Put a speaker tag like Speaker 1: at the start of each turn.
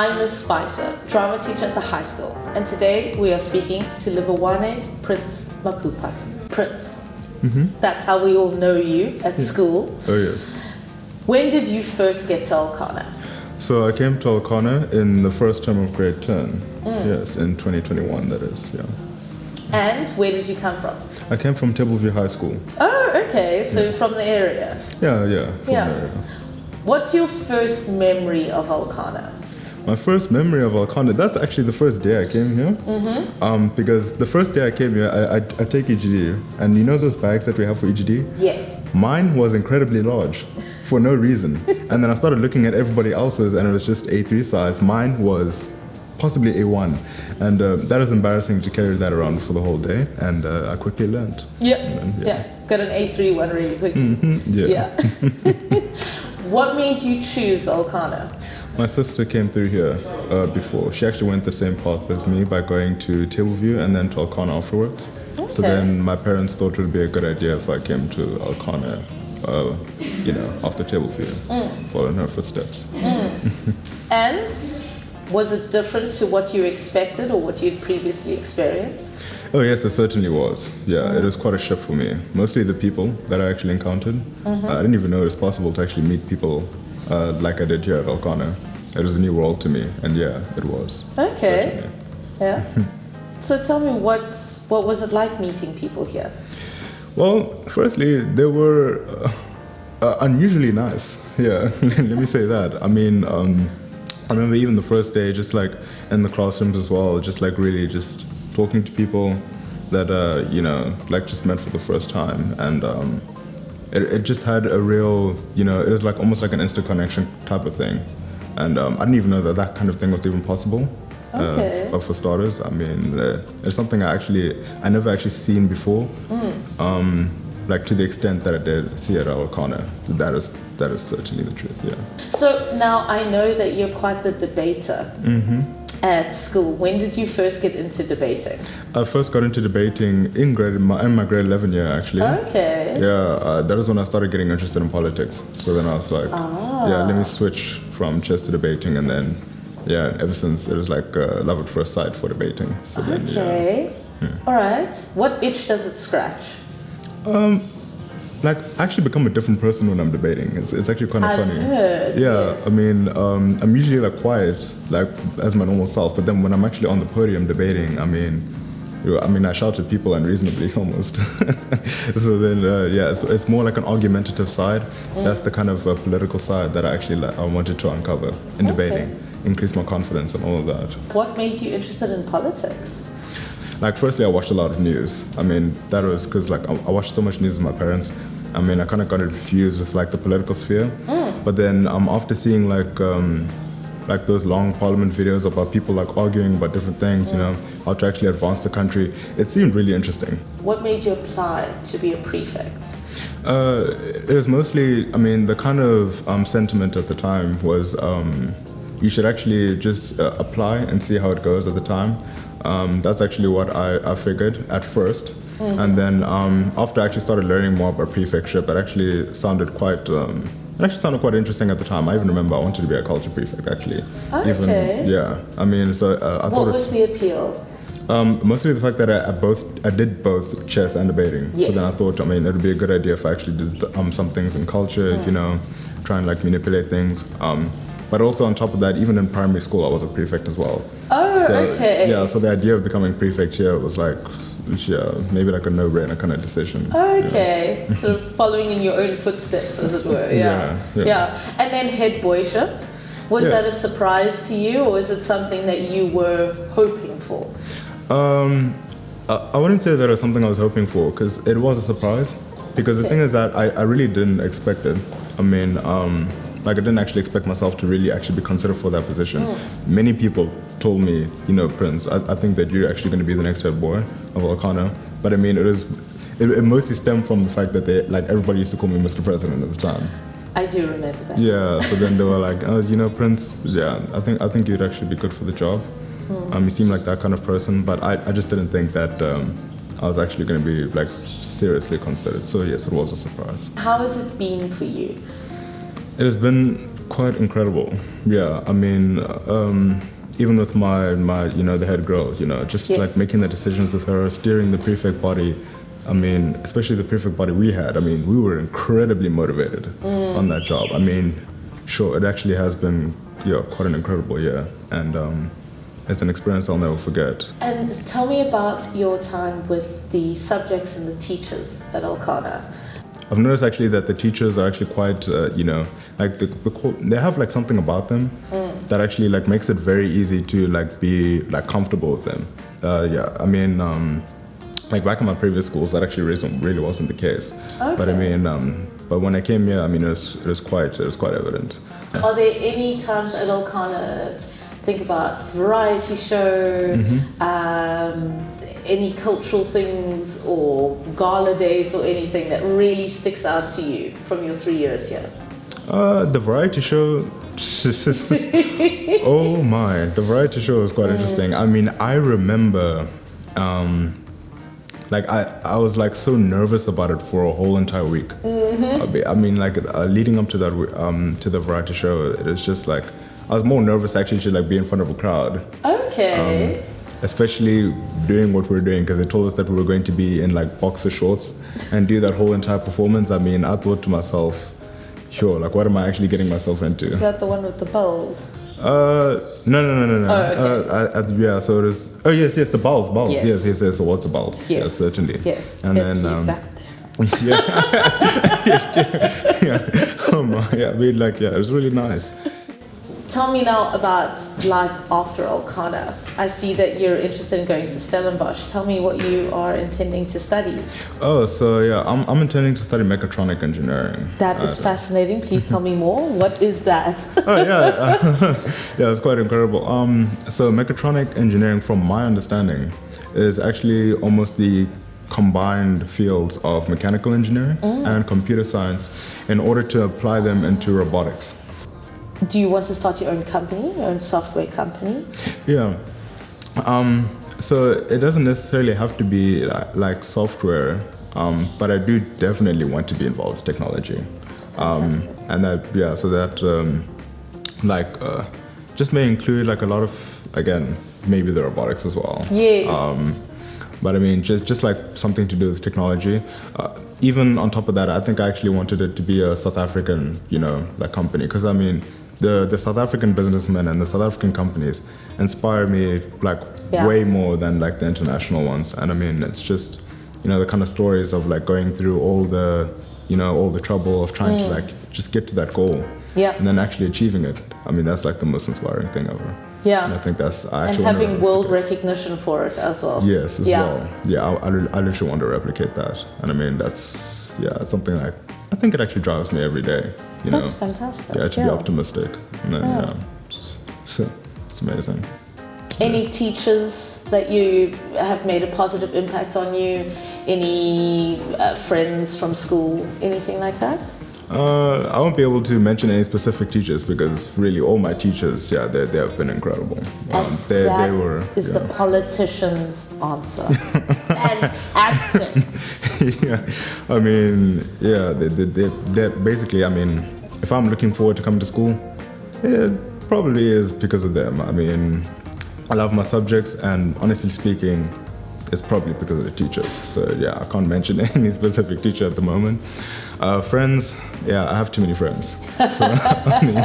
Speaker 1: I'm Miss Spicer, drama teacher at the high school, and today we are speaking to Livhuwani Prince Maphupha. Prince. That's how we all know you at school.
Speaker 2: Oh yes.
Speaker 1: When did you first get to Elkanah?
Speaker 2: So I came to Elkanah in the first term of grade 10. Yes, in 2021 that is, yeah.
Speaker 1: And where did you come from?
Speaker 2: I came from Tableview High School.
Speaker 1: Oh, okay, so from the area.
Speaker 2: Yeah, from the area.
Speaker 1: What's your first memory of Elkanah?
Speaker 2: My first memory of Elkanah, that's actually the first day I came here. Because the first day I came here, I take EGD, and you know those bags that we have for EGD?
Speaker 1: Yes.
Speaker 2: Mine was incredibly large for no reason. And then I started looking at everybody else's, and it was just A3 size. Mine was possibly A1. And that is embarrassing to carry that around for the whole day, and I quickly learned.
Speaker 1: Yeah. Got an A3 one really quickly.
Speaker 2: Yeah.
Speaker 1: What made you choose Elkanah?
Speaker 2: My sister came through here before. She actually went the same path as me by going to Tableview and then to Elkanah afterwards.
Speaker 1: Okay.
Speaker 2: So then my parents thought it would be a good idea if I came to Elkanah, after Tableview, following her footsteps.
Speaker 1: And was it different to what you expected or what you'd previously experienced?
Speaker 2: Oh yes, it certainly was. Yeah, it was quite a shift for me. Mostly the people that I actually encountered. I didn't even know it was possible to actually meet people like I did here at Elkanah. It was a new world to me, and yeah, it was.
Speaker 1: Okay.
Speaker 2: Certainly.
Speaker 1: Yeah. So tell me, what was it like meeting people here?
Speaker 2: Well, firstly, they were unusually nice. Yeah, let me say that. I mean, I remember even the first day, just like in the classrooms as well, just like really just talking to people that, like just met for the first time. And it just had a real, it was like almost like an instant connection type of thing. And I didn't even know that kind of thing was even possible.
Speaker 1: Okay.
Speaker 2: But for starters, I mean, it's something I never actually seen before. Like to the extent that I did see at Elkanah. That is certainly the truth, yeah.
Speaker 1: So now I know that you're quite the debater at school. When did you first get into debating?
Speaker 2: I first got into debating in my grade 11 year, actually.
Speaker 1: Okay.
Speaker 2: Yeah, that is when I started getting interested in politics. So then I was like, let me switch from chess to debating, and then, ever since it was like love at first sight for debating. So then,
Speaker 1: All right. What itch does it scratch?
Speaker 2: Like I actually become a different person when I'm debating. It's actually kind of funny.
Speaker 1: Heard, yes.
Speaker 2: I mean, I'm usually like quiet, like as my normal self. But then when I'm actually on the podium debating, I mean, I shout at people unreasonably almost. So then, so it's more like an argumentative side. That's the kind of political side that I wanted to uncover in debating, increase my confidence and all of that.
Speaker 1: What made you interested in politics?
Speaker 2: Like, firstly, I watched a lot of news. I mean, that was because, like, I watched so much news with my parents. I mean, I kind of got infused with, like, the political sphere. But then after seeing, like those long parliament videos about people, like, arguing about different things, how to actually advance the country, it seemed really interesting.
Speaker 1: What made you apply to be a prefect?
Speaker 2: It was mostly, the kind of sentiment at the time was you should actually just apply and see how it goes at the time. That's actually what I figured at first. And then after I actually started learning more about prefectship, it actually sounded quite interesting at the time. I even remember I wanted to be a culture prefect, actually.
Speaker 1: Okay.
Speaker 2: I mean, so I thought...
Speaker 1: What was the appeal?
Speaker 2: Mostly the fact that I did both chess and debating.
Speaker 1: Yes.
Speaker 2: So then I thought, it would be a good idea if I actually did some things in culture, try and like manipulate things. But also on top of that, even in primary school, I was a prefect as well.
Speaker 1: Oh, okay.
Speaker 2: Yeah, so the idea of becoming prefect here was like, maybe like a no-brainer kind of decision.
Speaker 1: Okay, sort of following in your own footsteps, as it were. Yeah. And then head boyship, was that a surprise to you, or is it something that you were hoping for?
Speaker 2: I wouldn't say that it was something I was hoping for, because it was a surprise. Because the thing is that I really didn't expect it. I mean, I didn't actually expect myself to really actually be considered for that position. Many people told me, Prince, I think that you're actually going to be the next head boy of Elkanah. But I mean, it mostly stemmed from the fact that everybody used to call me Mr. President at the time.
Speaker 1: I do remember that.
Speaker 2: Yeah, so then they were like, Prince, I think you'd actually be good for the job. You seem like that kind of person, but I just didn't think that I was actually going to be seriously considered. So yes, it was a surprise.
Speaker 1: How has it been for you?
Speaker 2: It has been quite incredible. Yeah, I mean, even with my the head girl, just like making the decisions with her, steering the prefect body. I mean, especially the prefect body we had. I mean, we were incredibly motivated on that job. I mean, sure, it actually has been quite an incredible year, and it's an experience I'll never forget.
Speaker 1: And tell me about your time with the subjects and the teachers at Elkanah.
Speaker 2: I've noticed actually that the teachers are actually quite, like they have like something about them that actually like makes it very easy to like be like comfortable with them. I mean, like back in my previous schools, that actually really wasn't the case. Okay. But I mean, but when I came here, I mean, it was quite evident. Yeah.
Speaker 1: Are there any times at Elkanah, think about variety show, any cultural things or gala days or anything that really sticks out to you from your 3 years here?
Speaker 2: The variety show, oh my, the variety show was quite interesting. I mean, I remember, like I was like so nervous about it for a whole entire week. I mean, like leading up to that, to the variety show, it was just like, I was more nervous actually to like be in front of a crowd.
Speaker 1: Okay.
Speaker 2: Especially doing what we're doing, because they told us that we were going to be in like boxer shorts and do that whole entire performance. I mean, I thought to myself, sure, like what am I actually getting myself into?
Speaker 1: Is that the one with the bowls?
Speaker 2: No. Oh, okay. Yeah, so it is. Oh yes, the bowls. Yes. So what's the bowls?
Speaker 1: Yes,
Speaker 2: certainly.
Speaker 1: Yes.
Speaker 2: And
Speaker 1: let's
Speaker 2: then
Speaker 1: leave that there.
Speaker 2: yeah. Oh my, yeah. I mean, like, yeah, it was really nice.
Speaker 1: Tell me now about life after Elkanah. I see that you're interested in going to Stellenbosch. Tell me what you are intending to study.
Speaker 2: Oh, so yeah, I'm intending to study Mechatronics Engineering.
Speaker 1: That is fascinating. Please tell me more. What is that?
Speaker 2: Oh yeah, yeah, it's quite incredible. So Mechatronics Engineering, from my understanding, is actually almost the combined fields of mechanical engineering and computer science in order to apply them into robotics.
Speaker 1: Do you want to start your own company, your own software company?
Speaker 2: Yeah. So it doesn't necessarily have to be like software, but I do definitely want to be involved with technology. And that, yeah, so that just may include like a lot of, again, maybe the robotics as well.
Speaker 1: Yes.
Speaker 2: But I mean, just like something to do with technology. Even on top of that, I think I actually wanted it to be a South African, like company. Because I mean, the South African businessmen and the South African companies inspire me like way more than like the international ones. And I mean, it's just, the kind of stories of like going through all the, all the trouble of trying to like just get to that goal.
Speaker 1: Yeah.
Speaker 2: And then actually achieving it. I mean, that's like the most inspiring thing ever.
Speaker 1: Yeah.
Speaker 2: And I think that's
Speaker 1: and having world recognition for it as well.
Speaker 2: Yes, as well. Yeah, I literally want to replicate that. And I mean, it's something like, I think it actually drives me every day.
Speaker 1: That's fantastic.
Speaker 2: Yeah, to be optimistic. And then, it's amazing.
Speaker 1: Any teachers that you have made a positive impact on you? Any friends from school? Anything like that?
Speaker 2: I won't be able to mention any specific teachers because really all my teachers, they have been incredible. They were
Speaker 1: the politician's answer. Fantastic.
Speaker 2: Yeah, I mean, they basically, I mean, if I'm looking forward to coming to school, it probably is because of them. I mean, I love my subjects, and honestly speaking, it's probably because of the teachers. So yeah, I can't mention any specific teacher at the moment. Friends, I have too many friends. So, I mean,